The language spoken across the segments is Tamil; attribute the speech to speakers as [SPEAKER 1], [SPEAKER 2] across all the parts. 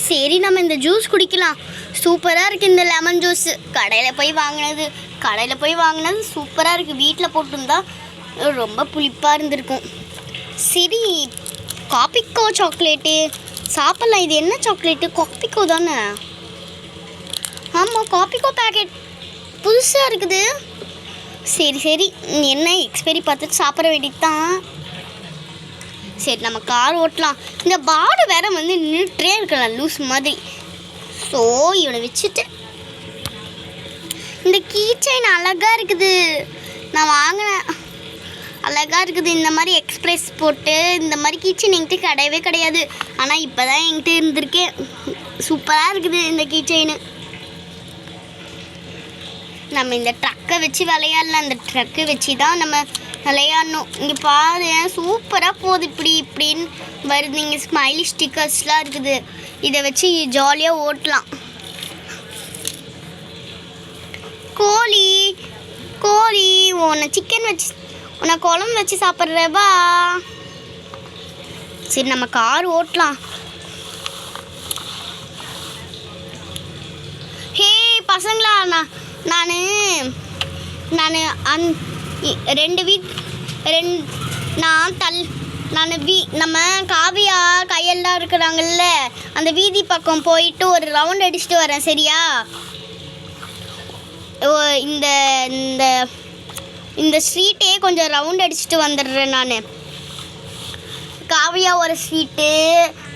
[SPEAKER 1] சரி, நம்ம இந்த ஜூஸ் குடிக்கலாம். சூப்பராக இருக்குது இந்த லெமன் ஜூஸ். கடையில் போய் வாங்கினது சூப்பராக இருக்குது. வீட்டில் போட்டுருந்தா ரொம்ப புளிப்பாக இருந்திருக்கும். சரி, காப்பிக்கோ சாக்லேட்டு சாப்பிட்லாம். இது என்ன சாக்லேட்டு? காப்பிக்கோ தானே? ஆமாம், காப்பிக்கோ பேக்கெட் புதுசாக இருக்குது. சரி, என்ன எக்ஸ்பைரி பார்த்துட்டு சாப்பிட வேண்டியது தான். சரி, நம்ம கார் ஓட்டலாம். இந்த பாடு வேற வந்து நின்றுட்டே இருக்கலாம் லூஸ் மாதிரி. ஸோ இவனை வச்சுட்டு இந்த கீ செயின் அழகாக இருக்குது. நான் வாங்கினேன், அழகாக இருக்குது. இந்த மாதிரி எக்ஸ்பிரஸ் போட்டு இந்த மாதிரி கீ செயின் என்கிட்ட கிடையவே கிடையாது. ஆனால் இப்போ தான் என்கிட்ட இருந்திருக்கேன். சூப்பராக இருக்குது இந்த கீ செயின். நம்ம இந்த ட்ரக்கை வச்சு விளையாடலாம். அந்த ட்ரக்கை வச்சு தான் நம்ம விளையாடணும். இங்கே பாரு, சூப்பராக போகுது. இப்படின்னு வருது. இங்கே ஸ்மைலி ஸ்டிக்கர்ஸ்லாம் இருக்குது. இதை வச்சு ஜாலியாக ஓட்டலாம். கோழி உன்னை குழம்பு வச்சு சாப்பிட்றவா? சரி, நம்ம கார் ஓட்டலாம். ஹே பசங்களா, நான் நம்ம காவியா கையெல்லாம் இருக்கிறாங்கல்ல, அந்த வீதி பக்கம் போயிட்டு ஒரு ரவுண்ட் அடிச்சுட்டு வரேன். சரியா? இந்த ஸ்ட்ரீட்டே கொஞ்சம் ரவுண்ட் அடிச்சுட்டு வந்துடுறேன் நான். காவியா ஒரு ஸ்ட்ரீட்டு,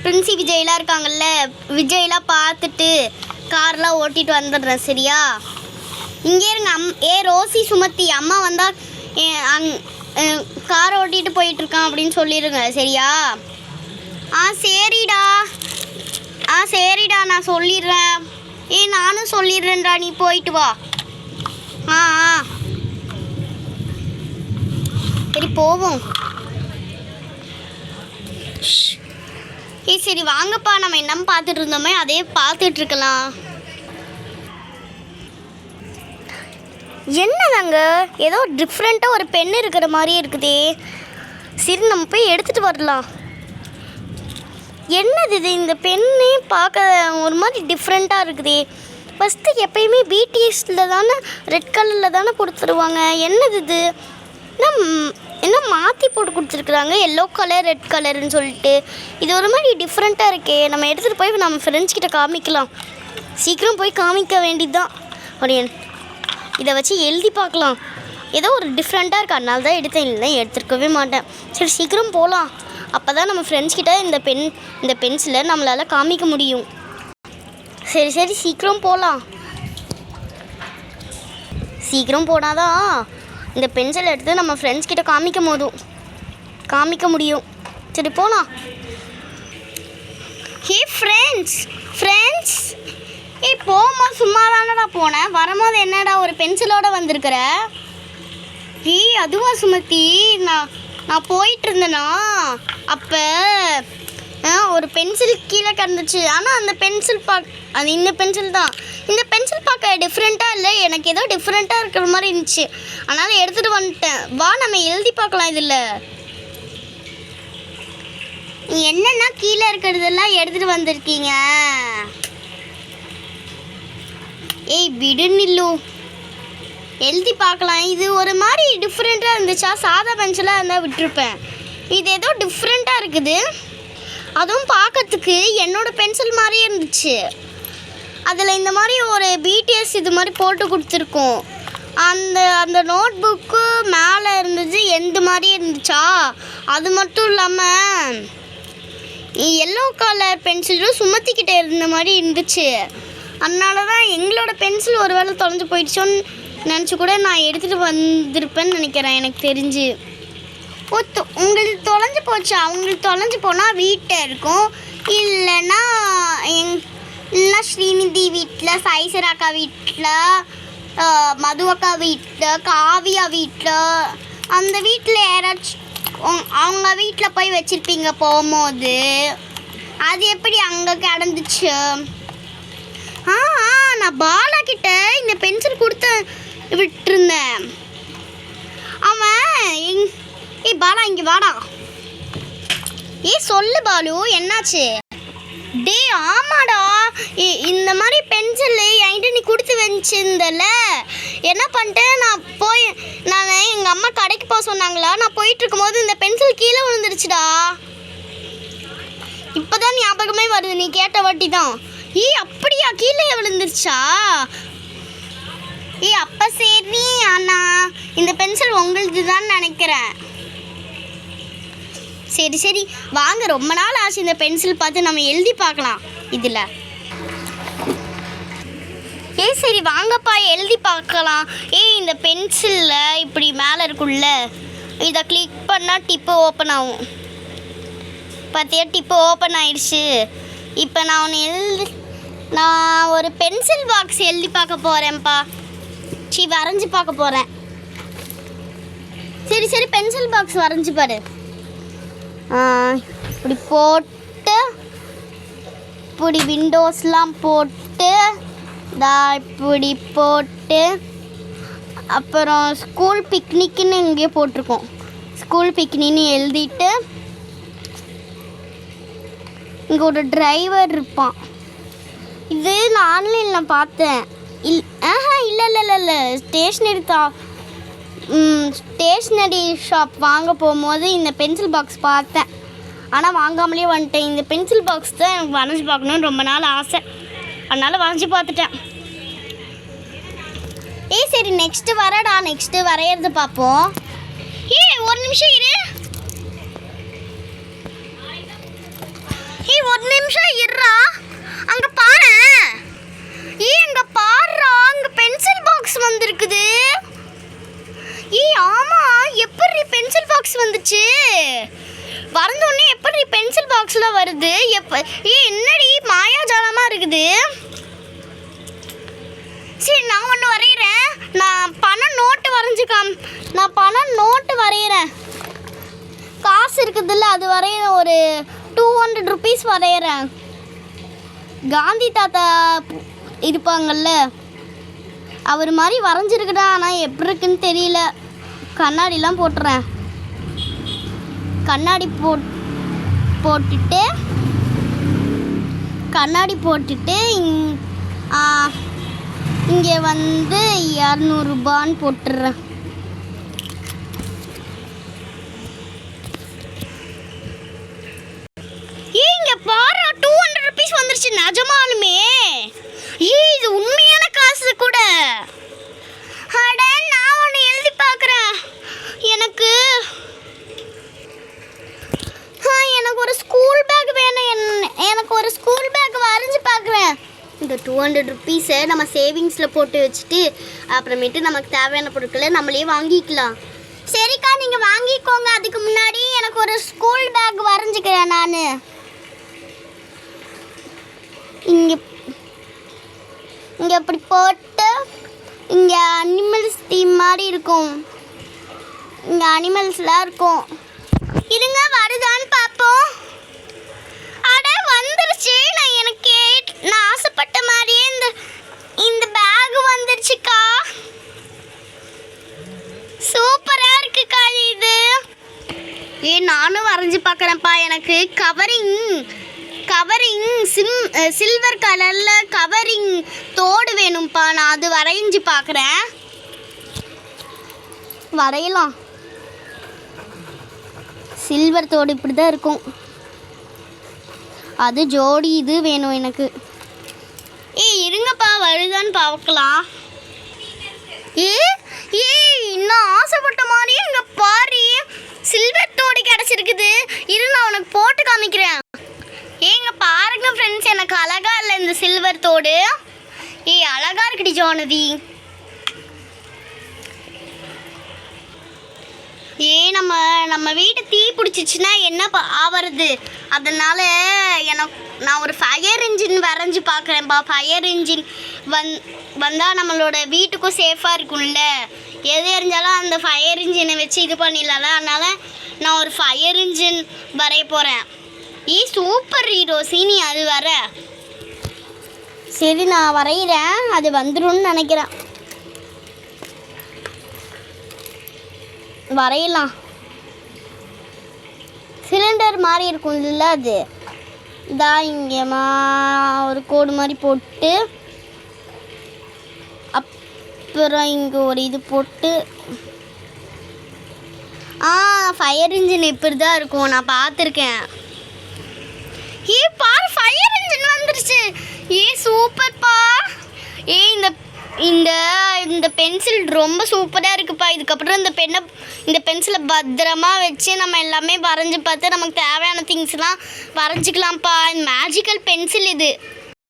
[SPEAKER 1] பிரின்சி விஜய்லாம் இருக்காங்கல்ல, விஜய்லாம் பார்த்துட்டு கார்லாம் ஓட்டிட்டு வந்துடுறேன். சரியா? இங்கே இருங்க. ரோசி சுமத்தி அம்மா வந்தால் கார் ஓட்டிகிட்டு போயிட்டுருக்கான் அப்படின்னு சொல்லிடுங்க. சரியா? சரிடா நான் சொல்லிடுறேன். நானும் சொல்லிடுறேன்டா, நீ போயிட்டு வா. சரி, போவோம். சரி வாங்கப்பா, நம்ம என்னம் பார்த்துட்டு இருந்தோமே அதே பார்த்துட்ருக்கலாம். என்னதாங்க ஏதோ டிஃப்ரெண்ட்டாக ஒரு பென் இருக்கிற மாதிரியே இருக்குதே. சரி, நம்ம போய் எடுத்துகிட்டு வரலாம். என்னது இது? இந்த பெண்ணே பார்க்க ஒரு மாதிரி டிஃப்ரெண்ட்டாக இருக்குதே. ஃபஸ்ட்டு எப்பயுமே பிடிஎஸில் தானே ரெட் கலரில் தானே கொடுத்துருவாங்க. என்னது இது? என்ன மாற்றி போட்டு கொடுத்துருக்குறாங்க, எல்லோ கலர் ரெட் கலருன்னு சொல்லிட்டு. இது ஒரு மாதிரி டிஃப்ரெண்ட்டாக இருக்கே. நம்ம எடுத்துகிட்டு போய் நம்ம ஃப்ரெண்ட்ஸ்கிட்ட காமிக்கலாம். சீக்கிரம் போய் காமிக்க வேண்டியது தான். இதை வச்சு எழுதி பார்க்கலாம். ஏதோ ஒரு டிஃப்ரெண்ட்டாக இருக்குது, அதனால தான் எடுத்தேன். இல்லை எடுத்துருக்கவே மாட்டேன். சரி, சீக்கிரம் போகலாம். அப்போ தான் நம்ம ஃப்ரெண்ட்ஸ்கிட்ட இந்த பென்சிலை நம்மளால் காமிக்க முடியும். சரி, சீக்கிரம் போகலாம். சீக்கிரம் போனால் தான் இந்த பென்சில் எடுத்து நம்ம ஃப்ரெண்ட்ஸ்கிட்ட காமிக்க முடியும். சரி, போகலாம். ஹே ஃப்ரெண்ட்ஸ், போகும்போது சும்மா தானடா போனேன். வரும்போது என்னடா ஒரு பென்சிலோடு வந்திருக்கிற? அதுவா சுமத்தி? நான் போயிட்டு இருந்தேனா, அப்போ ஒரு பென்சில் கீழே கிடந்துச்சு. ஆனால் அந்த பென்சில் அது இந்த பென்சில் தான். இந்த பென்சில் பார்க்க டிஃப்ரெண்ட்டாக இல்லை, எனக்கு ஏதோ டிஃப்ரெண்ட்டாக இருக்கிற மாதிரி இருந்துச்சு. அதனால் எடுத்துகிட்டு வந்துட்டேன். வா, நம்ம எழுதி பார்க்கலாம். இதில் என்னென்னா கீழே இருக்கிறதெல்லாம் எடுத்துகிட்டு வந்திருக்கீங்க. விடு நில்லு, எழுதி பார்க்கலாம். இது ஒரு மாதிரி டிஃப்ரெண்ட்டாக இருந்துச்சா? சாதா பென்சிலாக இருந்தால் விட்டுருப்பேன். இது ஏதோ டிஃப்ரெண்ட்டாக இருக்குது. அதுவும் பார்க்கறதுக்கு என்னோடய பென்சில் மாதிரியே இருந்துச்சு. அதில் இந்த மாதிரி ஒரு பிடிஎஸ் இது மாதிரி போட்டு கொடுத்துருக்கோம். அந்த நோட் புக்கு மேலே இருந்தது எந்த மாதிரியே இருந்துச்சா? அது மட்டும் இல்லாமல் எல்லோ கலர் பென்சிலும் சுமத்திக்கிட்டே இருந்த மாதிரி இருந்துச்சு. அதனால தான் எங்களோட பென்சில் ஒரு வேளை தொலைஞ்சு போயிடுச்சோன்னு நினச்சி கூட நான் எடுத்துகிட்டு வந்திருப்பேன்னு நினைக்கிறேன். எனக்கு தெரிஞ்சு உங்களுக்கு தொலைஞ்சு போச்சா? அவங்களுக்கு தொலைஞ்சு போனால் வீட்டில் இருக்கும். இல்லைன்னா ஸ்ரீநிதி வீட்டில், சைசராக்கா வீட்டில், மதுவக்கா வீட்டில், காவியா வீட்டில், அந்த வீட்டில் யாராச்சும் அவங்க வீட்டில் போய் வச்சுருப்பீங்க போகும்போது. அது எப்படி அங்கே கிடந்துச்சு? நான் பாலா கிட்ட இந்த பென்சில் கொடுத்து விட்டுருந்தேன். அவன் பாலா இங்கே வாடா. சொல்லு பாலு, என்னாச்சு? ஆமாடா, இந்த மாதிரி பென்சில் என்கிட்ட நீ கொடுத்து வச்சிருந்தல, என்ன பண்ணிட்டேன் நான் எங்கள் அம்மா கடைக்கு போக சொன்னாங்களா, நான் போயிட்டு இருக்கும்போது இந்த பென்சில் கீழே விழுந்துருச்சுடா. இப்போதான் ஞாபகமே வருது நீ கேட்ட வாட்டி தான். அப்படியா, கீழே விழுந்துருச்சா? அப்போ சரி, அண்ணா இந்த பென்சில் உங்களுது தான் நினைக்கிறேன். சரி சரி வாங்க, ரொம்ப நாள் ஆச்சு இந்த பென்சில் பார்த்து, நம்ம எழுதி பார்க்கலாம் இதில். சரி வாங்கப்பா எழுதி பார்க்கலாம். இந்த பென்சிலில் இப்படி மேலே இருக்குல்ல, இதை கிளிக் பண்ணால் டிப்பு ஓப்பன் ஆகும். பார்த்தியா, டிப்பு ஓப்பன் ஆயிடுச்சு. இப்போ நான் ஒரு பென்சில் பாக்ஸ் எழுதி பார்க்க போகிறேன்ப்பா. வரைஞ்சி பார்க்க போகிறேன். சரி சரி பென்சில் பாக்ஸ் வரைஞ்சி பாரு. இப்படி போட்டு, இப்படி விண்டோஸ்லாம் போட்டு, இப்படி போட்டு, அப்புறம் ஸ்கூல் பிக்னிக்னு இங்கே போட்டிருக்கோம். ஸ்கூல் பிக்னிக்னு எழுதிட்டு, இங்கே ஒரு டிரைவர் இருப்பான். இது நான் ஆன்லைனில் பார்த்தேன். இல்லை ஸ்டேஷ்னரி ஷாப் வாங்க போகும்போது இந்த பென்சில் பாக்ஸ் பார்த்தேன். ஆனால் வாங்காமலே வந்துட்டேன். இந்த பென்சில் பாக்ஸ் தான் எனக்கு வரைஞ்சி பார்க்கணுன்னு ரொம்ப நாள் ஆசை, அதனால் வரைஞ்சி பார்த்துட்டேன். சரி நெக்ஸ்ட்டு வரடா, நெக்ஸ்ட்டு வரைகிறது பார்ப்போம். ஒரு நிமிஷம் இரு. ஒரு நிமிஷம் இருறா, அங்கே பாரு. அங்கே பாருடா, அங்கே பென்சில் பாக்ஸ் வந்திருக்குது. ஆமாம், எப்படி பென்சில் பாக்ஸ் வந்துச்சு? வரைந்தோடனே எப்படி பென்சில் பாக்ஸ்லாம் வருது? என்னடி மாயாஜாலமாக இருக்குது. சரி நான் ஒன்று வரைகிறேன். நான் பணம் நோட்டு வரைகிறேன். காசு இருக்குதுல்ல, அது வரைகிறேன். ஒரு 200 rupees வரைகிறேன். காந்தி தாத்தா இருப்பாங்கள்ல, அவர் மாதிரி வரைஞ்சிருக்குடா. ஆனால் எப்படி இருக்குன்னு தெரியல. கண்ணாடிலாம் போட்டுறேன். கண்ணாடி போட்டுட்டு இங்கே வந்து 200 ரூபான்னு போட்டுடுறேன். இங்கே பாரு, 200 rupees வந்துருச்சு நிஜமாலுமே. இது உண்மையான காசு கூட. நான் ஒன்று எழுதி பார்க்குறேன். எனக்கு ஒரு ஸ்கூல் பேக் வேணும். எனக்கு ஒரு ஸ்கூல் பேக் வரைஞ்சி பார்க்குறேன். இந்த 200 rupees நம்ம சேவிங்ஸில் போட்டு வச்சுட்டு அப்புறமேட்டு நமக்கு தேவையான பொருட்களை நம்மளே வாங்கிக்கலாம். சரிக்கா, நீங்கள் வாங்கிக்கோங்க. அதுக்கு முன்னாடி எனக்கு ஒரு ஸ்கூல் பேக் வரைஞ்சிக்கிறேன் நான். இங்கே இப்படி போட்டு, இங்கே அனிமல்ஸ் தீம் மாதிரி இருக்கும். இங்கே அனிமல்ஸ்லாம் இருக்கும். இருங்க, வருதான்னு பார்ப்போம். வந்துருச்சு. நான் ஆசைப்பட்ட மாதிரியே இந்த பேக் வந்துருச்சுக்கா. சூப்பராக இருக்குக்கா இது. நானும் வரைஞ்சி பார்க்குறேன்ப்பா. எனக்கு கவரிங் சில்வர் கலரில் கவரிங் தோடு வேணும்ப்பா. நான் அது வரைஞ்சி பார்க்குறேன். வரையலாம். சில்வர் தோடு இப்படி தான் இருக்கும். அது ஜோடி இது வேணும் எனக்கு. இருங்கப்பா, வருதான்னு பார்க்கலாம். இன்னும் ஆசைப்பட்ட மாதிரியே இங்கே பாரு, சில்வர் தோடு கிடச்சிருக்குது. இரு, நான் உனக்கு போட்டு காமிக்கிறேன். இங்கே பாருங்க ஃப்ரெண்ட்ஸ், எனக்கு அழகா இல்லை இந்த சில்வர் தோடு. அழகா இருக்குடி ஜோனதி. நம்ம வீட்டு தீ பிடிச்சிச்சுன்னா என்ன ஆவறது? அதனால் நான் ஒரு ஃபயர் இன்ஜின் வரைஞ்சி பார்க்குறேன்ப்பா. ஃபயர் இன்ஜின் வந்தால் நம்மளோட வீட்டுக்கும் சேஃபாக இருக்கும்ல. எது எரிஞ்சாலும் அந்த ஃபயர் இன்ஜினை வச்சு இது பண்ணிடலாம்ல. அதனால் நான் ஒரு ஃபயர் இன்ஜின் வரைய போகிறேன். சூப்பர் ஹீரோஸி, நீ அது வர. சரி நான் வரைகிறேன். அது வந்துடும்னு நினைக்கிறேன். வரையலாம். சிலிண்டர் மாதிரி இருக்கும் இல்லை, அது இதா இங்கேமா ஒரு கோடு மாதிரி போட்டு அப்புறம் இங்கே ஒரு இது போட்டு ஃபயர் இன்ஜின் இப்படி தான் இருக்கும், நான் பார்த்துருக்கேன். பாரு ஃபயர் இன்ஜின் வந்துருச்சு. சூப்பர்ப்பா. இந்த இந்த இந்த பென்சில் ரொம்ப சூப்பராக இருக்குப்பா. இதுக்கப்புறம் இந்த பென்சிலை பத்திரமா வச்சு நம்ம எல்லாமே வரைஞ்சி பார்த்து நமக்கு தேவையான திங்ஸ்லாம் வரைஞ்சிக்கலாம்ப்பா. மேஜிக்கல் பென்சில் இது.